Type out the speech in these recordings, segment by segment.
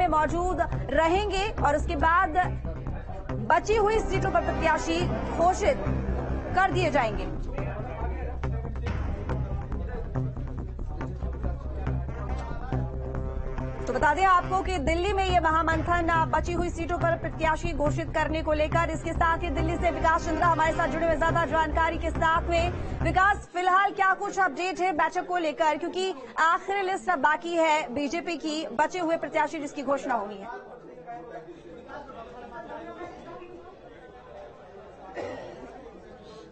मौजूद रहेंगे और उसके बाद बची हुई सीटों पर प्रत्याशी घोषित कर दिए जाएंगे। तो बता दें आपको कि दिल्ली में ये महामंथन बची हुई सीटों पर प्रत्याशी घोषित करने को लेकर, इसके साथ ही दिल्ली से विकास चंद्रा हमारे साथ जुड़े हुए ज्यादा जानकारी के साथ में। विकास, फिलहाल क्या कुछ अपडेट है बैठक को लेकर, क्योंकि आखिरी लिस्ट अब बाकी है बीजेपी की, बचे हुए प्रत्याशी जिसकी घोषणा होनी है।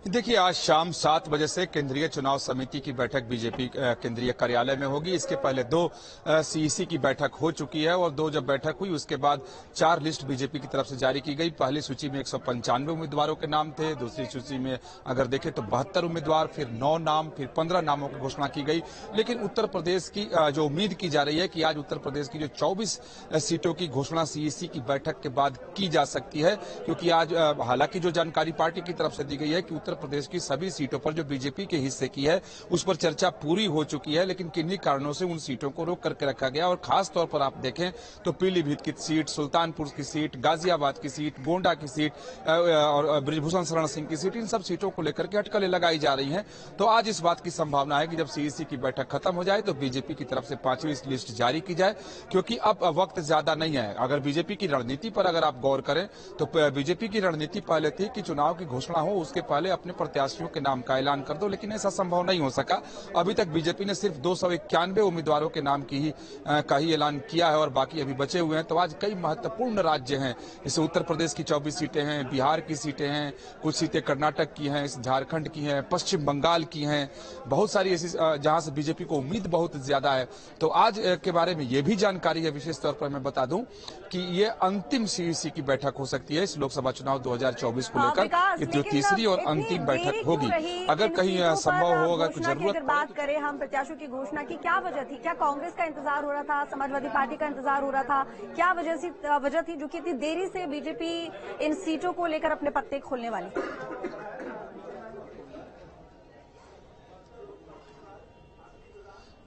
देखिए, आज शाम 7 बजे से केंद्रीय चुनाव समिति की बैठक बीजेपी केंद्रीय कार्यालय में होगी। इसके पहले 2 सीईसी की बैठक हो चुकी है और 2 जब बैठक हुई उसके बाद 4 लिस्ट बीजेपी की तरफ से जारी की गई। पहली सूची में 195 उम्मीदवारों के नाम थे, दूसरी सूची में अगर देखें तो 72 उम्मीदवार, फिर 9 नाम, फिर 15 नामों की घोषणा की गई। लेकिन उत्तर प्रदेश की जो उम्मीद की जा रही है कि आज उत्तर प्रदेश की जो 24 सीटों की घोषणा सीईसी की बैठक के बाद की जा सकती है, क्योंकि आज हालांकि जो जानकारी पार्टी की तरफ से दी गई है कि उत्तर प्रदेश की सभी सीटों पर जो बीजेपी के हिस्से की है उस पर चर्चा पूरी हो चुकी है, लेकिन किन्हीं कारणों से उन सीटों को रोक करके रखा गया। और खास तौर पर आप देखें तो पीलीभीत की सीट, सुल्तानपुर की सीट, गाजियाबाद की सीट, गोंडा की सीट और बृजभूषण शरण सिंह की सीट, इन सब सीटों को लेकर के अटकलें लगाई जा रही हैं। तो आज इस बात की संभावना है कि जब सीईसी की बैठक खत्म हो जाए तो बीजेपी की तरफ से 5वीं लिस्ट जारी की जाए, क्योंकि अब वक्त ज्यादा नहीं है। अगर बीजेपी की रणनीति पर अगर आप गौर करें तो बीजेपी की रणनीति पहले थी कि चुनाव की घोषणा हो उसके पहले अपने प्रत्याशियों के नाम का ऐलान कर दो, लेकिन ऐसा संभव नहीं हो सका। अभी तक बीजेपी ने सिर्फ 291 उम्मीदवारों के नाम का ही ऐलान किया है और बाकी अभी बचे हुए हैं। तो आज कई महत्वपूर्ण राज्य हैं, जैसे उत्तर प्रदेश की 24 सीटें हैं, बिहार की सीटें हैं, कुछ सीटें कर्नाटक की हैं, झारखंड की हैं, पश्चिम बंगाल की हैं, बहुत सारी ऐसी जहां से बीजेपी को उम्मीद बहुत ज्यादा है। तो आज के बारे में यह भी जानकारी है, विशेष तौर पर मैं बता दूं कि ये अंतिम सीईसी की बैठक हो सकती है इस लोकसभा चुनाव 2024 को लेकर। ये तीसरी और अंतिम बैठक होगी। अगर कहीं संभव हो, अगर कुछ जरूरत अगर बात करें हम प्रत्याशियों की घोषणा की, क्या वजह थी? क्या कांग्रेस का इंतजार हो रहा था, समाजवादी पार्टी का इंतजार हो रहा था? क्या वजह थी जो कि इतनी देरी से बीजेपी इन सीटों को लेकर अपने पत्ते खोलने वाली?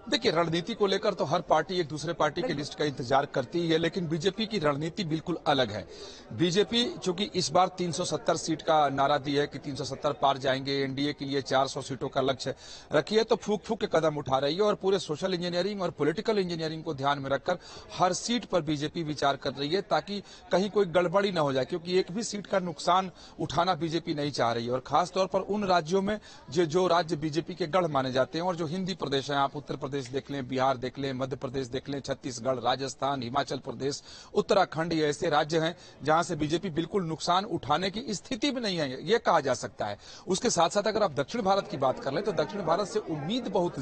देखिए, रणनीति को लेकर तो हर पार्टी एक दूसरे पार्टी की लिस्ट का इंतजार करती है, लेकिन बीजेपी की रणनीति बिल्कुल अलग है। बीजेपी चूंकि इस बार 370 सीट का नारा दी है कि 370 पार जाएंगे, एनडीए के लिए 400 सीटों का लक्ष्य रखी है, तो फूक फूक के कदम उठा रही है और पूरे सोशल इंजीनियरिंग और पॉलिटिकल इंजीनियरिंग को ध्यान में रखकर हर सीट पर बीजेपी विचार कर रही है, ताकि कहीं कोई गड़बड़ी न हो जाए, क्योंकि एक भी सीट का नुकसान उठाना बीजेपी नहीं चाह रही है। और खासतौर पर उन राज्यों में जो राज्य बीजेपी के गढ़ माने जाते हैं और जो हिंदी प्रदेश हैं, आप उत्तर प्रदेश देख लें, बिहार देख लें, मध्य प्रदेश देख लें, छत्तीसगढ़, राजस्थान, हिमाचल प्रदेश, उत्तराखंड, ये ऐसे राज्य हैं जहां से बीजेपी बिल्कुल नुकसान उठाने की स्थिति में नहीं है, ये कहा जा सकता है। उसके साथ साथ अगर आप दक्षिण भारत की बात कर लें तो दक्षिण भारत से उम्मीद बहुत